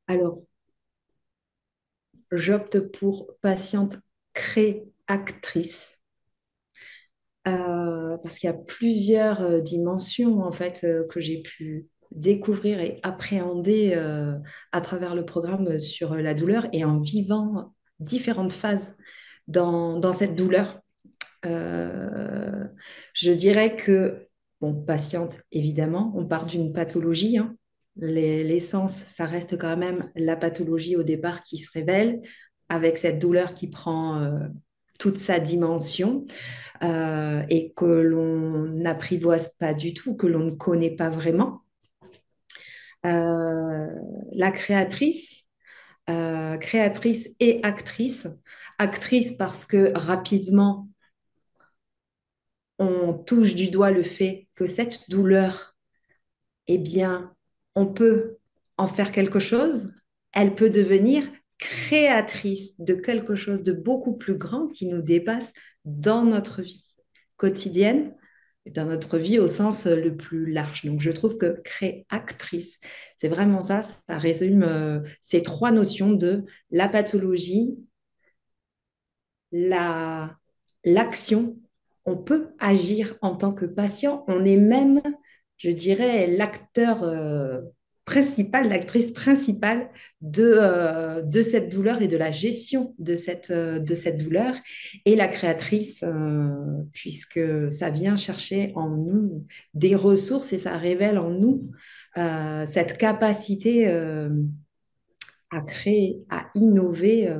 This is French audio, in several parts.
Alors, j'opte pour patiente créatrice parce qu'il y a plusieurs dimensions en fait que j'ai pu découvrir et appréhender à travers le programme sur la douleur et en vivant différentes phases dans cette douleur. Euh, je dirais que, bon, patiente, évidemment, on part d'une pathologie, hein. L'essence, ça reste quand même la pathologie au départ qui se révèle avec cette douleur qui prend toute sa dimension et que l'on n'apprivoise pas du tout, que l'on ne connaît pas vraiment. Euh, la créatrice et actrice. Actrice parce que rapidement, on touche du doigt le fait que cette douleur, eh bien, on peut en faire quelque chose. Elle peut devenir créatrice de quelque chose de beaucoup plus grand qui nous dépasse dans notre vie quotidienne, dans notre vie au sens le plus large. Donc, je trouve que créatrice, c'est vraiment ça, ça résume ces trois notions de la pathologie, la, l'action. On peut agir en tant que patient. On est même, je dirais, l'acteur principal, l'actrice principale de cette douleur et de la gestion de cette douleur. Et la créatrice, puisque ça vient chercher en nous des ressources et ça révèle en nous cette capacité à créer, à innover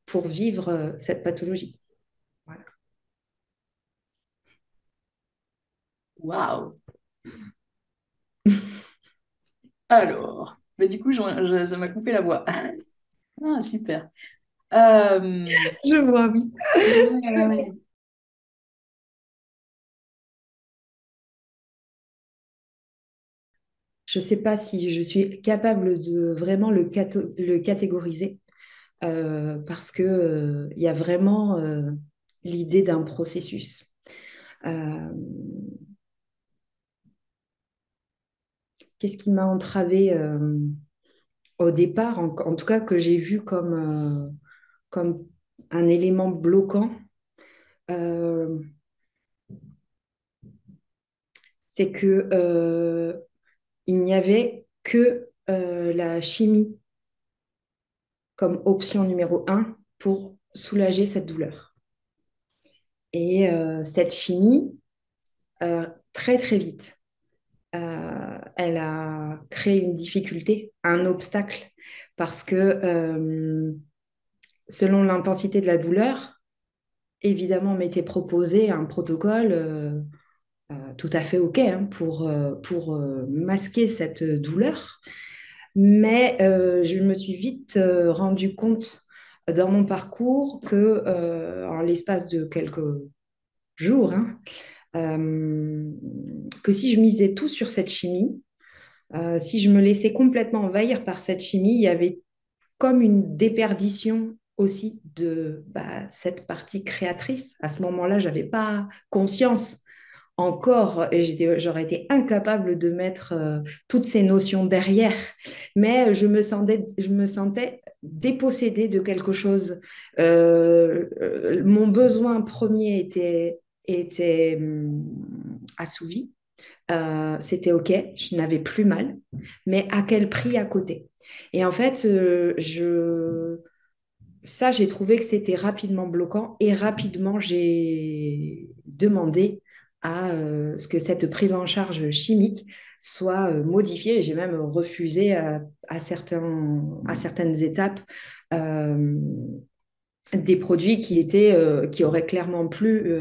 pour vivre cette pathologie. Voilà. Waouh! Alors, mais du coup, ça m'a coupé la voix. Ah, super. Euh, Je vois, oui. ouais, ouais, ouais. Je ne sais pas si je suis capable de vraiment le catégoriser parce que, il y a vraiment l'idée d'un processus. Euh, Qu'est-ce qui m'a entravé au départ, en tout cas que j'ai vu comme un élément bloquant, euh, c'est que il n'y avait que la chimie comme option numéro un pour soulager cette douleur. Et cette chimie, très très vite, elle a créé une difficulté, un obstacle, parce que selon l'intensité de la douleur, évidemment, on m'était proposé un protocole tout à fait OK hein, pour masquer cette douleur. Mais je me suis vite rendu compte dans mon parcours que en l'espace de quelques jours, hein, que si je misais tout sur cette chimie, si je me laissais complètement envahir par cette chimie, il y avait comme une déperdition aussi de cette partie créatrice. À ce moment-là, je n'avais pas conscience encore, et j'aurais été incapable de mettre toutes ces notions derrière, mais je me sentais dépossédée de quelque chose. Mon besoin premier était assouvi. C'était OK, je n'avais plus mal, mais à quel prix à côté? Et en fait, ça, j'ai trouvé que c'était rapidement bloquant et rapidement, j'ai demandé à ce que cette prise en charge chimique soit modifiée. Et j'ai même refusé à certaines étapes euh, des produits qui auraient clairement pu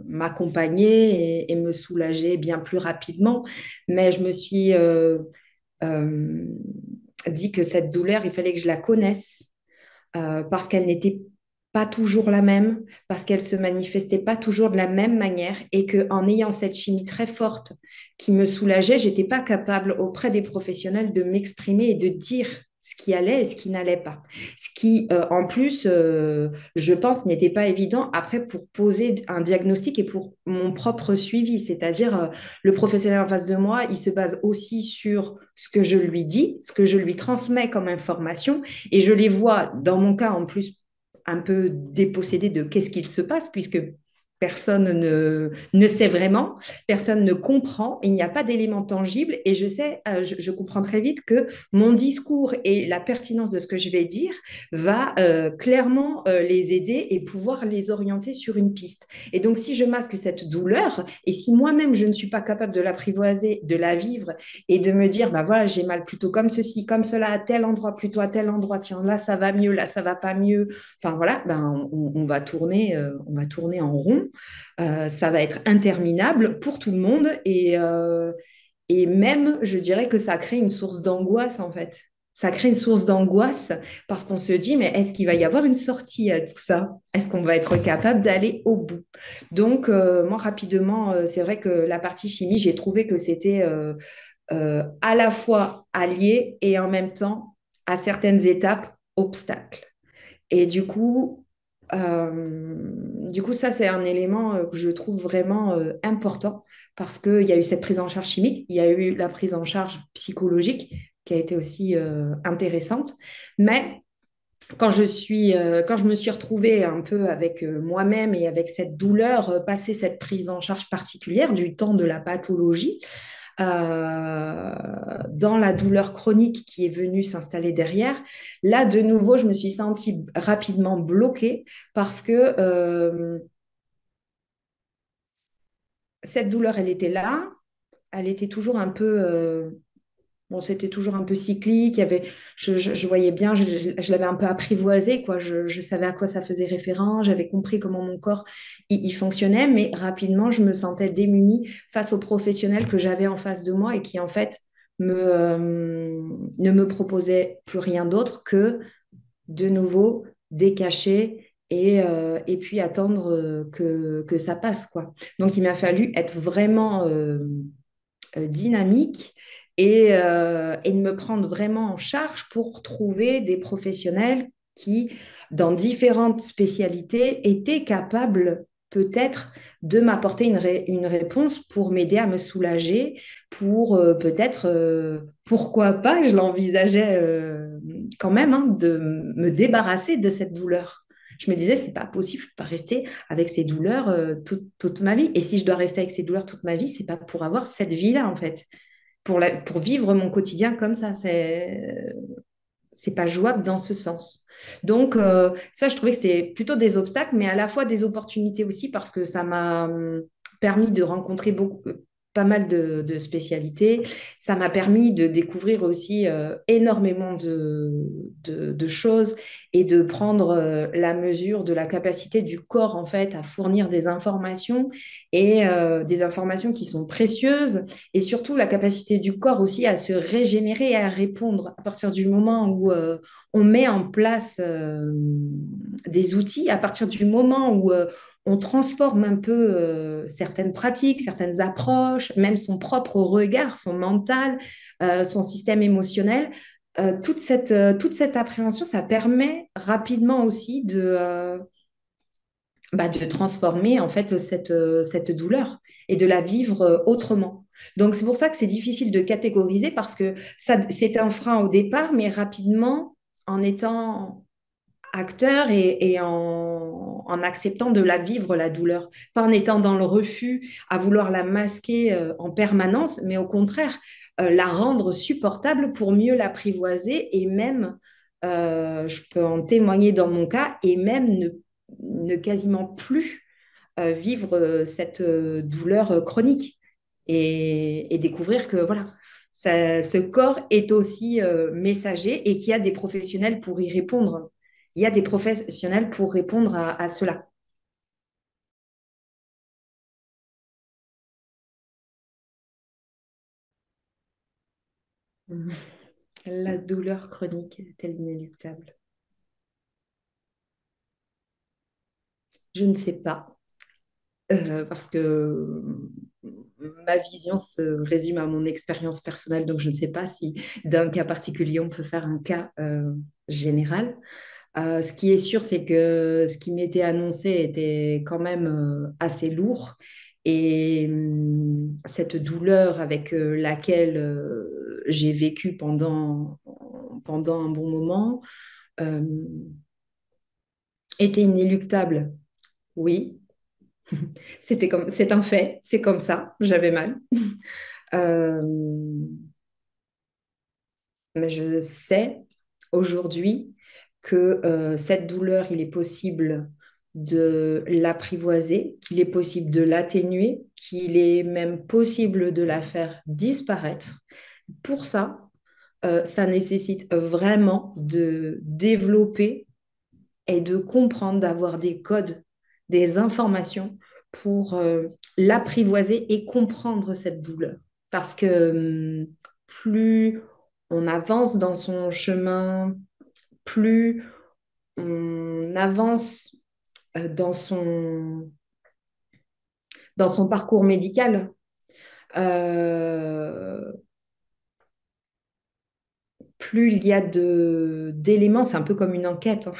m'accompagner et me soulager bien plus rapidement. Mais je me suis euh, dit que cette douleur, il fallait que je la connaisse parce qu'elle n'était pas toujours la même, parce qu'elle se manifestait pas toujours de la même manière et que en ayant cette chimie très forte qui me soulageait, j'étais pas capable auprès des professionnels de m'exprimer et de dire ce qui allait et ce qui n'allait pas. Ce qui, en plus, je pense, n'était pas évident après pour poser un diagnostic et pour mon propre suivi. C'est-à-dire, le professionnel en face de moi, il se base aussi sur ce que je lui dis, ce que je lui transmets comme information, et je les vois, dans mon cas, en plus, un peu dépossédés de qu'est-ce qu'il se passe, puisque personne ne sait vraiment, personne ne comprend, il n'y a pas d'éléments tangibles et je sais, je comprends très vite que mon discours et la pertinence de ce que je vais dire va clairement les aider et pouvoir les orienter sur une piste. Et donc, si je masque cette douleur et si moi-même je ne suis pas capable de l'apprivoiser, de la vivre et de me dire, bah voilà, j'ai mal plutôt comme ceci, comme cela, à tel endroit, plutôt à tel endroit, tiens, là ça va mieux, là ça va pas mieux, enfin voilà, ben, on va tourner en rond. Ça va être interminable pour tout le monde et même, je dirais que ça crée une source d'angoisse en fait. Ça crée une source d'angoisse parce qu'on se dit, mais est-ce qu'il va y avoir une sortie à tout ça? Est-ce qu'on va être capable d'aller au bout? Donc, moi, rapidement, c'est vrai que la partie chimie, j'ai trouvé que c'était à la fois allié et en même temps, à certaines étapes, obstacle. Et du coup, ça, c'est un élément que je trouve vraiment important parce qu'il y a eu cette prise en charge chimique, il y a eu la prise en charge psychologique qui a été aussi intéressante. Mais quand je me suis retrouvée un peu avec moi-même et avec cette douleur, passer cette prise en charge particulière du temps de la pathologie, dans la douleur chronique qui est venue s'installer derrière, là, de nouveau, je me suis sentie rapidement bloquée parce que cette douleur, elle était là, elle était toujours un peu bon, c'était toujours un peu cyclique. Il y avait, je voyais bien, je l'avais un peu apprivoisé, quoi. Je savais à quoi ça faisait référence, j'avais compris comment mon corps il fonctionnait, mais rapidement, je me sentais démunie face aux professionnels que j'avais en face de moi et qui, en fait, ne me proposaient plus rien d'autre que, de nouveau, décacher et puis attendre que ça passe, quoi. Donc, il m'a fallu être vraiment dynamique et de me prendre vraiment en charge pour trouver des professionnels qui, dans différentes spécialités, étaient capables peut-être de m'apporter une réponse pour m'aider à me soulager, pour peut-être, pourquoi pas, je l'envisageais quand même, hein, de me débarrasser de cette douleur. Je me disais, c'est pas possible, je peux pas rester avec ces douleurs toute ma vie. Et si je dois rester avec ces douleurs toute ma vie, c'est pas pour avoir cette vie-là, en fait. Pour vivre mon quotidien comme ça, c'est pas jouable dans ce sens. Donc, ça, je trouvais que c'était plutôt des obstacles, mais à la fois des opportunités aussi, parce que ça m'a permis de rencontrer pas mal de spécialités. Ça m'a permis de découvrir aussi énormément de choses et de prendre la mesure de la capacité du corps, en fait, à fournir des informations et des informations qui sont précieuses et surtout la capacité du corps aussi à se régénérer et à répondre à partir du moment où on met en place des outils, à partir du moment où on transforme un peu certaines pratiques, certaines approches, même son propre regard, son mental, son système émotionnel. Toute cette appréhension, ça permet rapidement aussi de transformer en fait cette douleur et de la vivre autrement. Donc c'est pour ça que c'est difficile de catégoriser parce que ça, c'est un frein au départ, mais rapidement, en étant acteur et en acceptant de la vivre, la douleur, pas en étant dans le refus à vouloir la masquer en permanence, mais au contraire, la rendre supportable pour mieux l'apprivoiser et même, je peux en témoigner dans mon cas, et même ne quasiment plus vivre cette douleur chronique et découvrir que voilà, ce corps est aussi messager et qu'il y a des professionnels pour y répondre. Il y a des professionnels pour répondre à cela. La douleur chronique est-elle inéluctable? Je ne sais pas. Parce que ma vision se résume à mon expérience personnelle, donc je ne sais pas si d'un cas particulier, on peut faire un cas général. Ce qui est sûr, c'est que ce qui m'était annoncé était quand même assez lourd. Et cette douleur avec laquelle j'ai vécu pendant un bon moment euh, était inéluctable. Oui, c'est un fait, c'est comme ça, j'avais mal. Euh, mais je sais aujourd'hui que cette douleur, il est possible de l'apprivoiser, qu'il est possible de l'atténuer, qu'il est même possible de la faire disparaître. Pour ça, ça nécessite vraiment de développer et de comprendre, d'avoir des codes, des informations pour l'apprivoiser et comprendre cette douleur. Parce que plus on avance dans son chemin, plus on avance dans son parcours médical, euh, plus il y a d'éléments, c'est un peu comme une enquête, hein.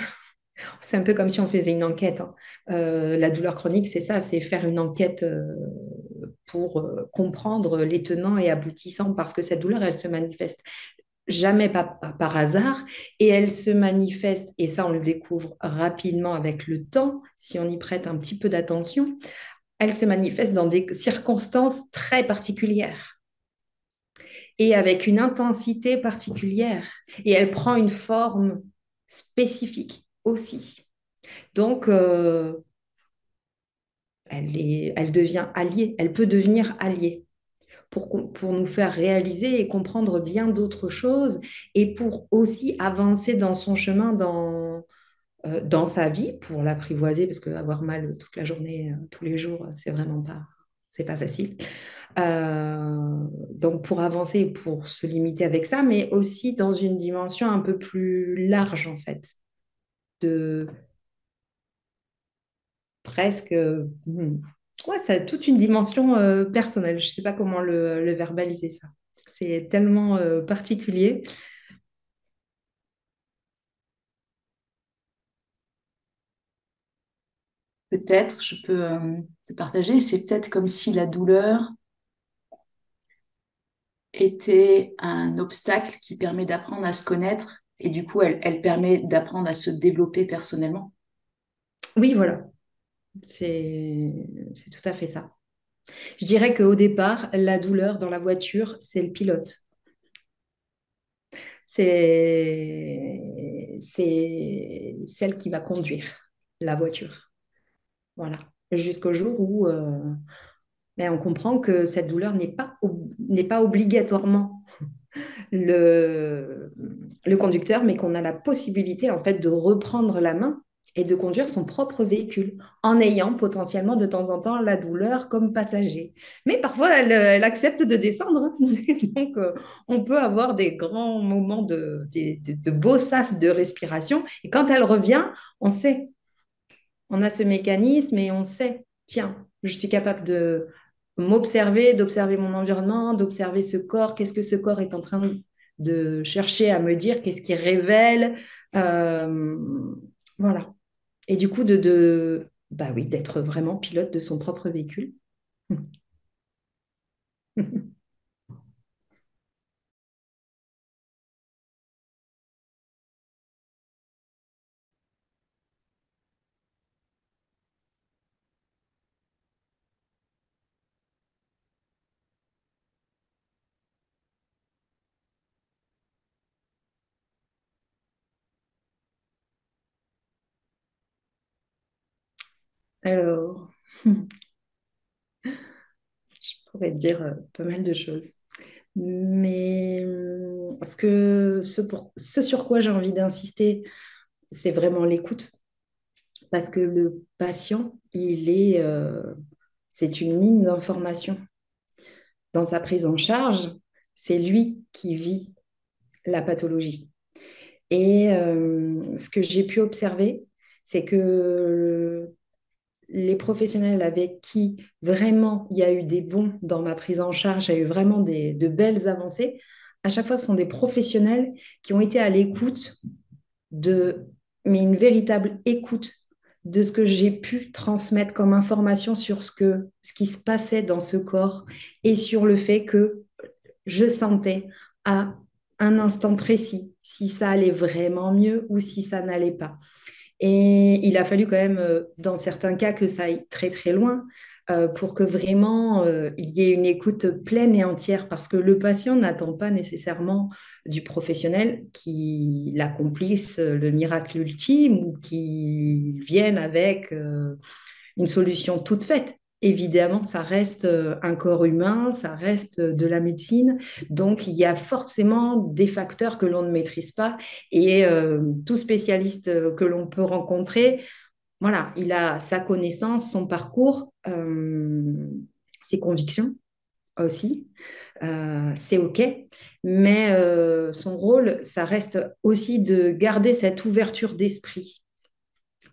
C'est un peu comme si on faisait une enquête, hein. La douleur chronique, c'est ça, c'est faire une enquête pour comprendre les tenants et aboutissants, parce que cette douleur, elle se manifeste jamais par hasard, et elle se manifeste, et ça on le découvre rapidement avec le temps, si on y prête un petit peu d'attention, elle se manifeste dans des circonstances très particulières et avec une intensité particulière, et elle prend une forme spécifique aussi. Donc, elle devient alliée, elle peut devenir alliée pour nous faire réaliser et comprendre bien d'autres choses et pour aussi avancer dans son chemin, dans sa vie, pour l'apprivoiser, parce qu'avoir mal toute la journée, tous les jours, c'est pas facile. Donc pour avancer, pour se limiter avec ça, mais aussi dans une dimension un peu plus large, en fait, de presque... ouais, ça a toute une dimension personnelle. Je ne sais pas comment le verbaliser, ça. C'est tellement particulier. Peut-être, je peux te partager, c'est peut-être comme si la douleur était un obstacle qui permet d'apprendre à se connaître et du coup, elle permet d'apprendre à se développer personnellement. Oui, voilà, c'est tout à fait ça. Je dirais qu'au départ, la douleur dans la voiture, c'est le pilote. C'est celle qui va conduire la voiture. Voilà. Jusqu'au jour où ben, on comprend que cette douleur n'est pas obligatoirement le, le conducteur, mais qu'on a la possibilité en fait de reprendre la main et de conduire son propre véhicule en ayant potentiellement de temps en temps la douleur comme passager. Mais parfois, elle accepte de descendre, hein. Donc, on peut avoir des grands moments de beaux sas de respiration. Et quand elle revient, on sait, on a ce mécanisme et on sait, tiens, je suis capable de m'observer, d'observer mon environnement, d'observer ce corps, qu'est-ce que ce corps est en train de chercher à me dire, qu'est-ce qu'il révèle. Euh, voilà. Et du coup, bah oui, d'être vraiment pilote de son propre véhicule. Alors, je pourrais te dire pas mal de choses. Mais ce sur quoi j'ai envie d'insister, c'est vraiment l'écoute. Parce que le patient, c'est une mine d'informations. Dans sa prise en charge, c'est lui qui vit la pathologie. Et ce que j'ai pu observer, c'est que les professionnels avec qui vraiment il y a eu des bons dans ma prise en charge, il y a eu vraiment de belles avancées, à chaque fois, ce sont des professionnels qui ont été à l'écoute de, mais une véritable écoute de ce que j'ai pu transmettre comme information sur ce qui se passait dans ce corps et sur le fait que je sentais à un instant précis si ça allait vraiment mieux ou si ça n'allait pas. Et il a fallu quand même, dans certains cas, que ça aille très très loin pour que vraiment il y ait une écoute pleine et entière, parce que le patient n'attend pas nécessairement du professionnel qu'il accomplisse le miracle ultime ou qu'il vienne avec une solution toute faite. Évidemment, ça reste un corps humain, ça reste de la médecine. Donc, il y a forcément des facteurs que l'on ne maîtrise pas. Et tout spécialiste que l'on peut rencontrer, voilà, il a sa connaissance, son parcours, ses convictions aussi. C'est OK. Mais son rôle, ça reste aussi de garder cette ouverture d'esprit.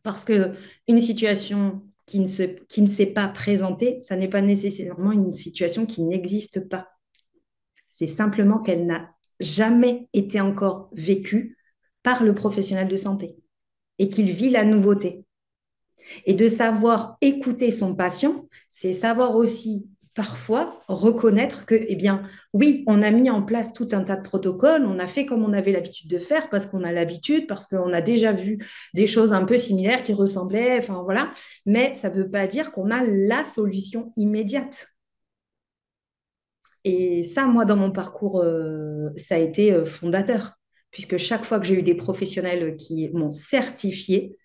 Parce qu'une situation qui ne s'est pas présentée, ça n'est pas nécessairement une situation qui n'existe pas. C'est simplement qu'elle n'a jamais été encore vécue par le professionnel de santé et qu'il vit la nouveauté. Et de savoir écouter son patient, c'est savoir aussi parfois reconnaître que, eh bien, oui, on a mis en place tout un tas de protocoles, on a fait comme on avait l'habitude de faire parce qu'on a l'habitude, parce qu'on a déjà vu des choses un peu similaires qui ressemblaient, enfin voilà, mais ça ne veut pas dire qu'on a la solution immédiate. Et ça, moi, dans mon parcours, ça a été fondateur, puisque chaque fois que j'ai eu des professionnels qui m'ont certifié,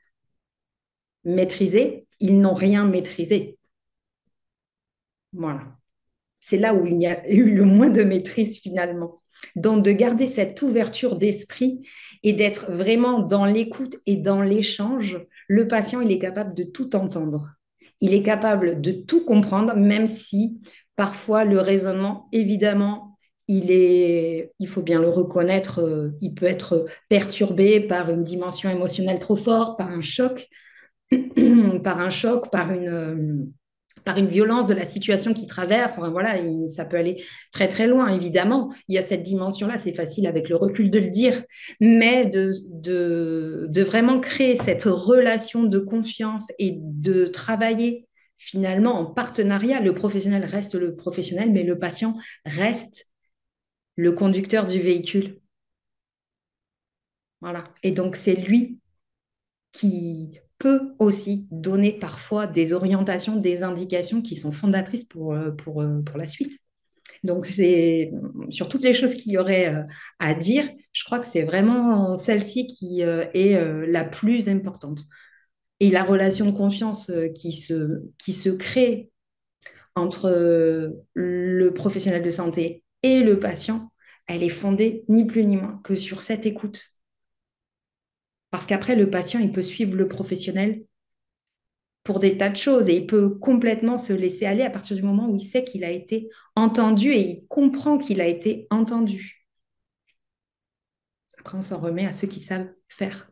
maîtrisé, ils n'ont rien maîtrisé. Voilà. C'est là où il y a eu le moins de maîtrise finalement. Donc de garder cette ouverture d'esprit et d'être vraiment dans l'écoute et dans l'échange, le patient, il est capable de tout entendre. Il est capable de tout comprendre, même si parfois le raisonnement, évidemment, il faut bien le reconnaître, il peut être perturbé par une dimension émotionnelle trop forte, par un choc, par une violence de la situation qui traverse. Enfin, voilà, ça peut aller très très loin, évidemment. Il y a cette dimension-là, c'est facile avec le recul de le dire, mais de vraiment créer cette relation de confiance et de travailler finalement en partenariat. Le professionnel reste le professionnel, mais le patient reste le conducteur du véhicule. Voilà. Et donc, c'est lui qui peut aussi donner parfois des orientations, des indications qui sont fondatrices pour la suite. Donc, c'est sur toutes les choses qu'il y aurait à dire, je crois que c'est vraiment celle-ci qui est la plus importante. Et la relation de confiance qui se crée entre le professionnel de santé et le patient, elle est fondée ni plus ni moins que sur cette écoute. Parce qu'après, le patient, il peut suivre le professionnel pour des tas de choses et il peut complètement se laisser aller à partir du moment où il sait qu'il a été entendu et il comprend qu'il a été entendu. Après, on s'en remet à ceux qui savent faire.